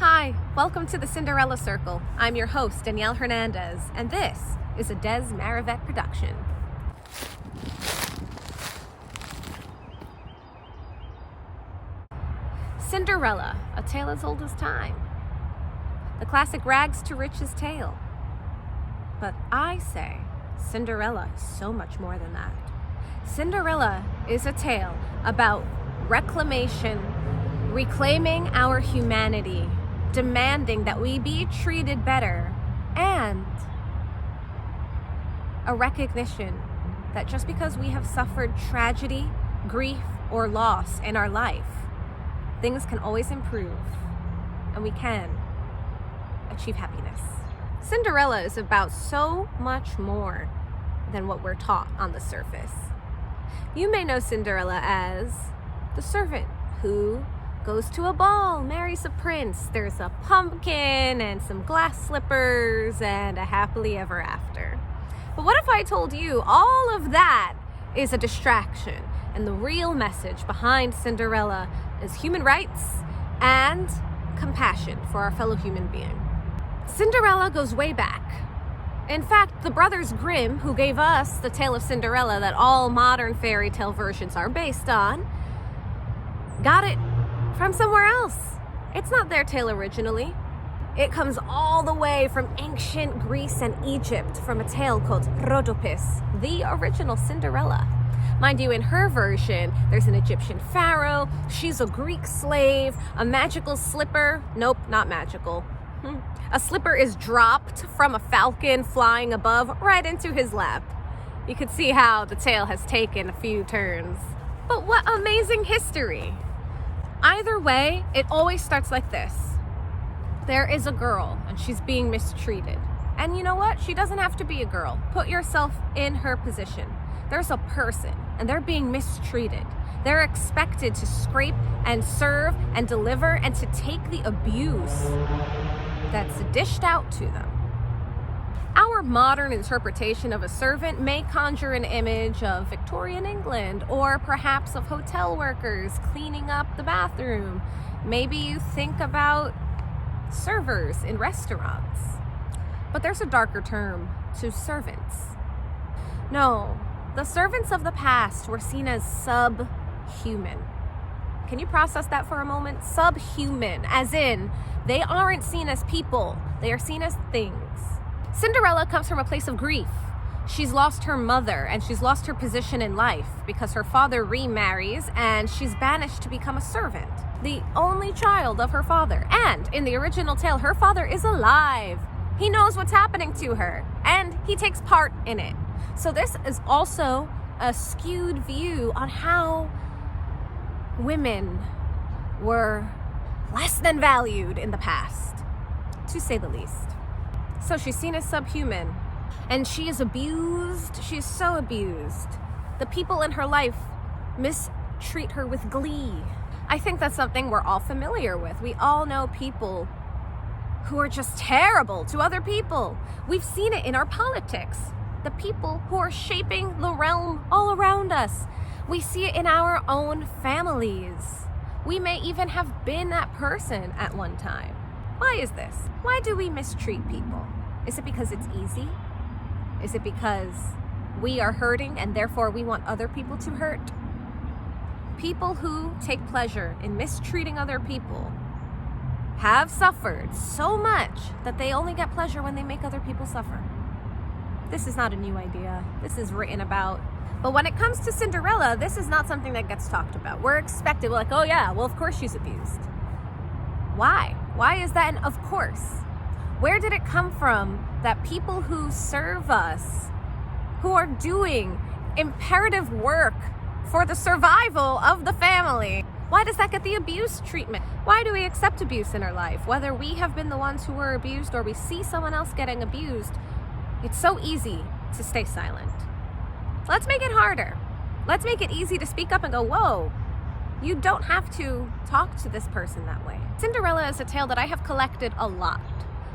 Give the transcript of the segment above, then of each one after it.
Hi, welcome to the Cinderella Circle. I'm your host, Danielle Hernandez, and this is a Dez Marivette production. Cinderella, a tale as old as time. The classic rags to riches tale. But I say Cinderella is so much more than that. Cinderella is a tale about reclamation, reclaiming our humanity, demanding that we be treated better, and a recognition that just because we have suffered tragedy, grief, or loss in our life, things can always improve, and we can achieve happiness. Cinderella is about so much more than what we're taught on the surface. You may know Cinderella as the servant who goes to a ball, marries a prince, there's a pumpkin and some glass slippers and a happily ever after. But what if I told you all of that is a distraction and the real message behind Cinderella is human rights and compassion for our fellow human being? Cinderella goes way back. In fact, the brothers Grimm, who gave us the tale of Cinderella that all modern fairy tale versions are based on, got it from somewhere else. It's not their tale originally. It comes all the way from ancient Greece and Egypt from a tale called Rhodopis, the original Cinderella. Mind you, in her version, there's an Egyptian pharaoh, she's a Greek slave, a magical slipper. Nope, not magical. A slipper is dropped from a falcon flying above right into his lap. You can see how the tale has taken a few turns. But what amazing history! Either way, it always starts like this. There is a girl and she's being mistreated. And you know what? She doesn't have to be a girl. Put yourself in her position. There's a person and they're being mistreated. They're expected to scrape and serve and deliver and to take the abuse that's dished out to them. Our modern interpretation of a servant may conjure an image of Victorian England or perhaps of hotel workers cleaning up the bathroom. Maybe you think about servers in restaurants. But there's a darker term to servants. No, the servants of the past were seen as subhuman. Can you process that for a moment? Subhuman, as in they aren't seen as people, they are seen as things. Cinderella comes from a place of grief. She's lost her mother and she's lost her position in life because her father remarries and she's banished to become a servant, the only child of her father. And in the original tale, her father is alive. He knows what's happening to her and he takes part in it. So this is also a skewed view on how women were less than valued in the past, to say the least. So she's seen as subhuman, and she is abused. She is so abused. The people in her life mistreat her with glee. I think that's something we're all familiar with. We all know people who are just terrible to other people. We've seen it in our politics. The people who are shaping the realm all around us. We see it in our own families. We may even have been that person at one time. Why is this? Why do we mistreat people? Is it because it's easy? Is it because we are hurting and therefore we want other people to hurt? People who take pleasure in mistreating other people have suffered so much that they only get pleasure when they make other people suffer. This is not a new idea. This is written about. But when it comes to Cinderella, this is not something that gets talked about. We're expected, we're like, oh yeah, well of course she's abused. Why? Why is that an of course? Where did it come from that people who serve us, who are doing imperative work for the survival of the family, why does that get the abuse treatment? Why do we accept abuse in our life? Whether we have been the ones who were abused or we see someone else getting abused, it's so easy to stay silent. Let's make it harder. Let's make it easy to speak up and go, whoa, you don't have to talk to this person that way. Cinderella is a tale that I have collected a lot.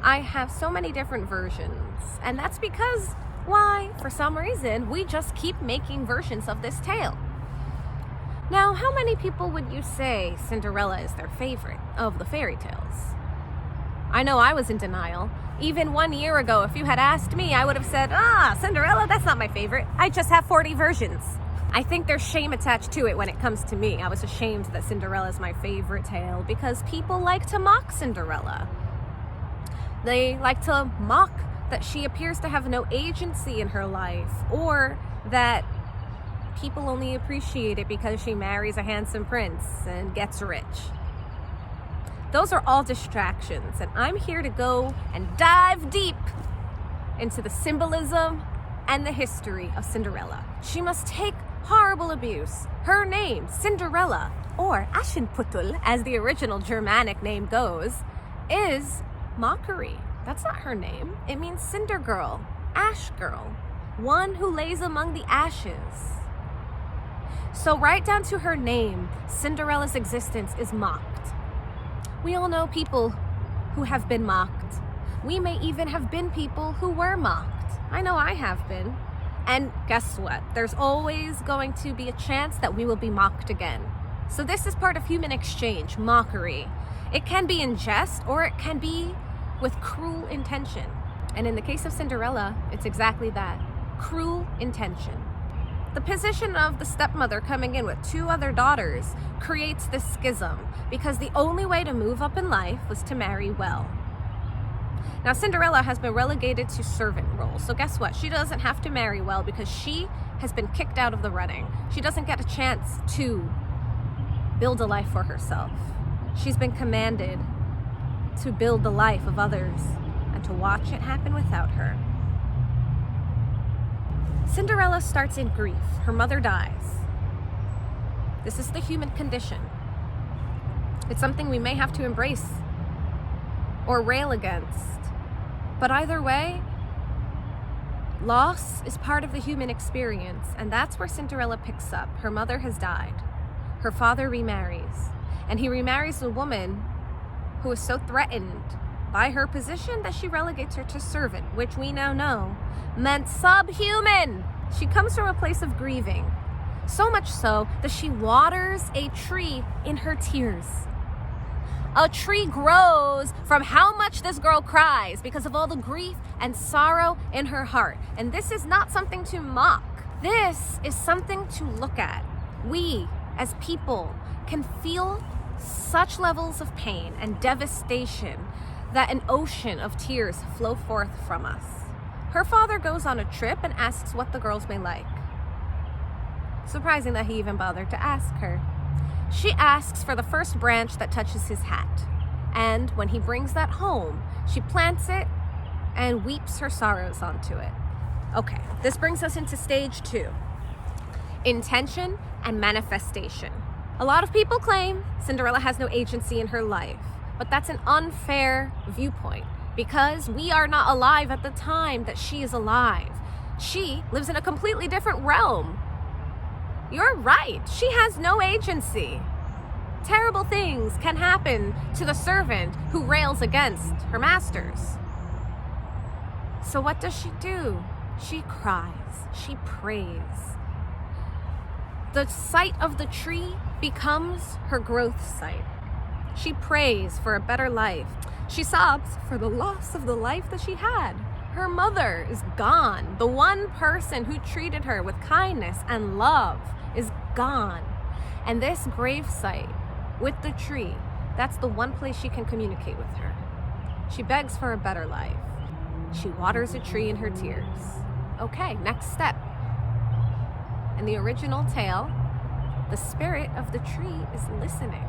I have so many different versions, and that's because, why, for some reason, we just keep making versions of this tale. Now, how many people would you say Cinderella is their favorite of the fairy tales? I know I was in denial. Even 1 year ago, if you had asked me, I would have said, Cinderella, that's not my favorite. I just have 40 versions. I think there's shame attached to it when it comes to me. I was ashamed that Cinderella is my favorite tale because people like to mock Cinderella. They like to mock that she appears to have no agency in her life, or that people only appreciate it because she marries a handsome prince and gets rich. Those are all distractions, and I'm here to go and dive deep into the symbolism and the history of Cinderella. She must take horrible abuse. Her name, Cinderella, or Aschenputtel, as the original Germanic name goes, is mockery. That's not her name. It means cinder girl, ash girl, one who lays among the ashes. So right down to her name, Cinderella's existence is mocked. We all know people who have been mocked. We may even have been people who were mocked. I know I have been. And guess what? There's always going to be a chance that we will be mocked again. So this is part of human exchange, mockery. It can be in jest, or it can be with cruel intention. And in the case of Cinderella, it's exactly that, cruel intention. The position of the stepmother coming in with 2 other daughters creates this schism because the only way to move up in life was to marry well. Now, Cinderella has been relegated to servant role. So guess what? She doesn't have to marry well because she has been kicked out of the running. She doesn't get a chance to build a life for herself. She's been commanded to build the life of others and to watch it happen without her. Cinderella starts in grief. Her mother dies. This is the human condition. It's something we may have to embrace or rail against. But either way, loss is part of the human experience, and that's where Cinderella picks up. Her mother has died. Her father remarries, and he remarries a woman who is so threatened by her position that she relegates her to servant, which we now know meant subhuman. She comes from a place of grieving, so much so that she waters a tree in her tears. A tree grows from how much this girl cries because of all the grief and sorrow in her heart. And this is not something to mock. This is something to look at. We, as people, can feel such levels of pain and devastation that an ocean of tears flow forth from us. Her father goes on a trip and asks what the girls may like. Surprising that he even bothered to ask her. She asks for the first branch that touches his hat. And when he brings that home, she plants it and weeps her sorrows onto it. Okay, this brings us into stage 2. Intention and manifestation. A lot of people claim Cinderella has no agency in her life, but that's an unfair viewpoint because we are not alive at the time that she is alive. She lives in a completely different realm. You're right, she has no agency. Terrible things can happen to the servant who rails against her masters. So what does she do? She cries, she prays. The site of the tree becomes her growth site. She prays for a better life. She sobs for the loss of the life that she had. Her mother is gone. The one person who treated her with kindness and love is gone. And this grave site with the tree, that's the one place she can communicate with her. She begs for a better life. She waters a tree in her tears. Okay, next step. In the original tale, the spirit of the tree is listening.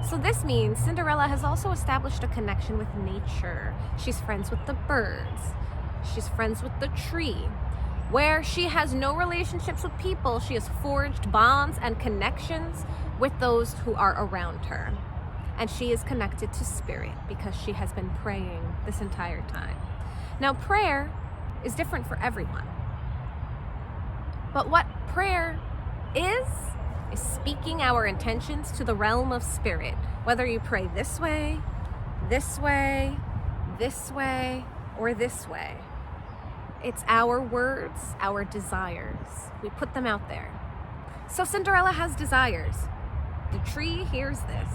So this means Cinderella has also established a connection with nature. She's friends with the birds. She's friends with the tree. Where she has no relationships with people, she has forged bonds and connections with those who are around her. And she is connected to spirit because she has been praying this entire time. Now, prayer is different for everyone. But what prayer is speaking our intentions to the realm of spirit. Whether you pray this way, this way, this way, or this way. It's our words, our desires. We put them out there. So Cinderella has desires. The tree hears this.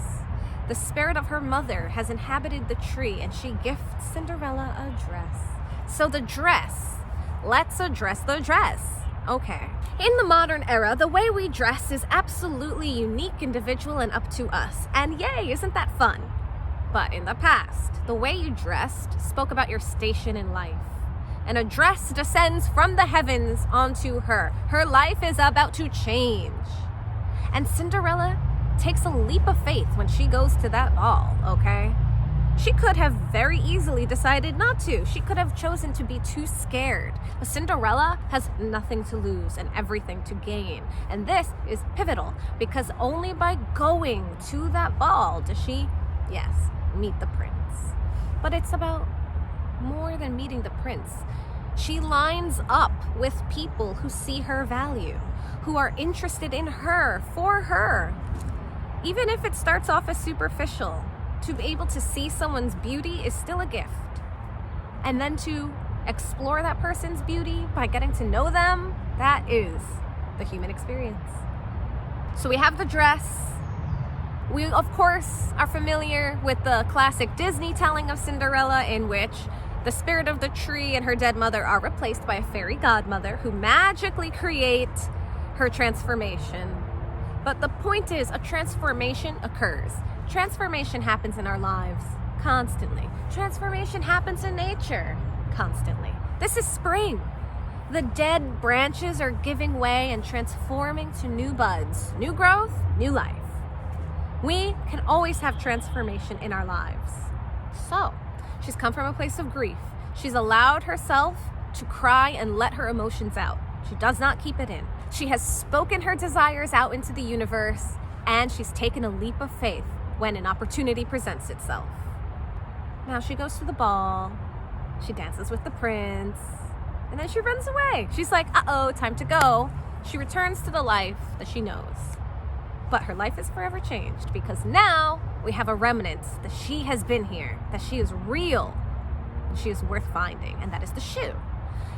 The spirit of her mother has inhabited the tree, and she gifts Cinderella a dress. So the dress, let's address the dress. Okay. In the modern era, the way we dress is absolutely unique, individual, and up to us. And yay, isn't that fun? But in the past, the way you dressed spoke about your station in life. And a dress descends from the heavens onto her. Her life is about to change. And Cinderella takes a leap of faith when she goes to that ball, okay? She could have very easily decided not to. She could have chosen to be too scared. But Cinderella has nothing to lose and everything to gain. And this is pivotal because only by going to that ball does she, yes, meet the prince. But it's about more than meeting the prince. She lines up with people who see her value, who are interested in her, for her. Even if it starts off as superficial, to be able to see someone's beauty is still a gift. And then to explore that person's beauty by getting to know them, that is the human experience. So we have the dress. We, of course, are familiar with the classic Disney telling of Cinderella, in which the spirit of the tree and her dead mother are replaced by a fairy godmother who magically creates her transformation. But the point is, a transformation occurs. Transformation happens in our lives constantly. Transformation happens in nature constantly. This is spring. The dead branches are giving way and transforming to new buds, new growth, new life. We can always have transformation in our lives. So, she's come from a place of grief. She's allowed herself to cry and let her emotions out. She does not keep it in. She has spoken her desires out into the universe, and she's taken a leap of faith when an opportunity presents itself. Now she goes to the ball, she dances with the prince, and then she runs away. She's like, uh-oh, time to go. She returns to the life that she knows. But her life is forever changed because now we have a remnant that she has been here, that she is real, and she is worth finding, and that is the shoe.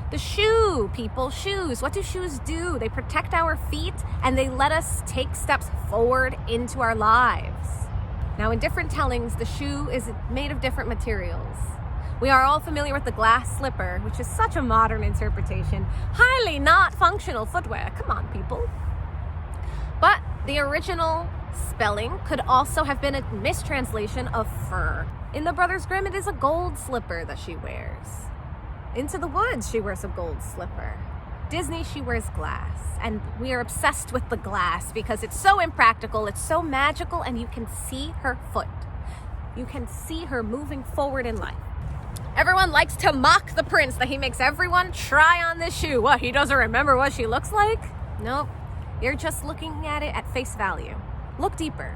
The shoe, people, shoes. What do shoes do? They protect our feet and they let us take steps forward into our lives. Now, in different tellings, the shoe is made of different materials. We are all familiar with the glass slipper, which is such a modern interpretation. Highly not functional footwear. Come on, people. But the original spelling could also have been a mistranslation of fur. In the Brothers Grimm, it is a gold slipper that she wears. Into the Woods, she wears a gold slipper. Disney, she wears glass. And we are obsessed with the glass because it's so impractical, it's so magical, and you can see her foot. You can see her moving forward in life. Everyone likes to mock the prince that he makes everyone try on this shoe. What, he doesn't remember what she looks like? Nope. You're just looking at it at face value. Look deeper.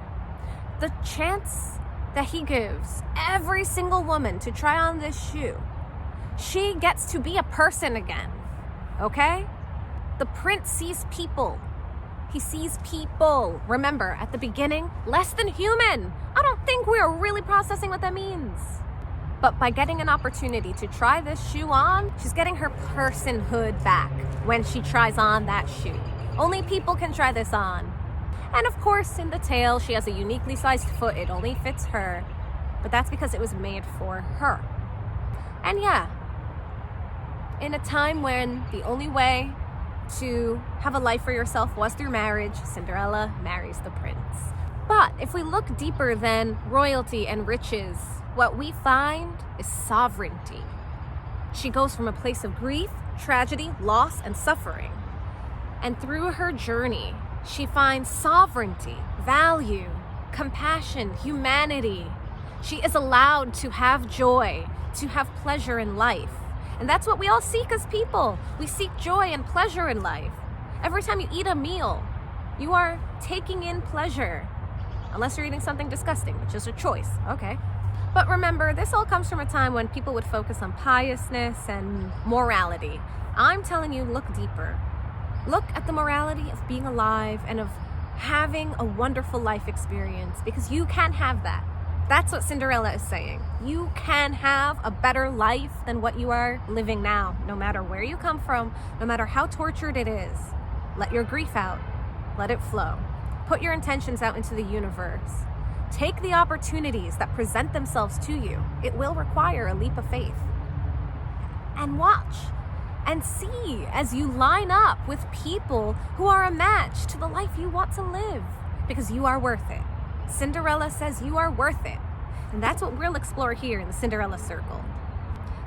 The chance that he gives every single woman to try on this shoe, she gets to be a person again, okay? The prince sees people. He sees people. Remember, at the beginning, less than human. I don't think we're really processing what that means. But by getting an opportunity to try this shoe on, she's getting her personhood back when she tries on that shoe. Only people can try this on. And of course, in the tale, she has a uniquely sized foot. It only fits her. But that's because it was made for her. And yeah, in a time when the only way to have a life for yourself was through marriage, Cinderella marries the prince. But if we look deeper than royalty and riches, what we find is sovereignty. She goes from a place of grief, tragedy, loss, and suffering. And through her journey, she finds sovereignty, value, compassion, humanity. She is allowed to have joy, to have pleasure in life. And that's what we all seek as people. We seek joy and pleasure in life. Every time you eat a meal, you are taking in pleasure. Unless you're eating something disgusting, which is a choice, okay? But remember, this all comes from a time when people would focus on piousness and morality. I'm telling you, look deeper. Look at the morality of being alive and of having a wonderful life experience, because you can have that. That's what Cinderella is saying. You can have a better life than what you are living now, no matter where you come from, no matter how tortured it is. Let your grief out. Let it flow. Put your intentions out into the universe. Take the opportunities that present themselves to you. It will require a leap of faith. And watch and see as you line up with people who are a match to the life you want to live, because you are worth it. Cinderella says you are worth it. And that's what we'll explore here in the Cinderella Circle.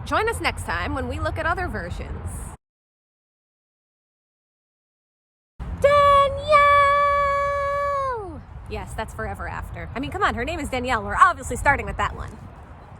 Join us next time when we look at other versions. Danielle! Yes, that's forever after. I mean, come on, her name is Danielle. We're obviously starting with that one.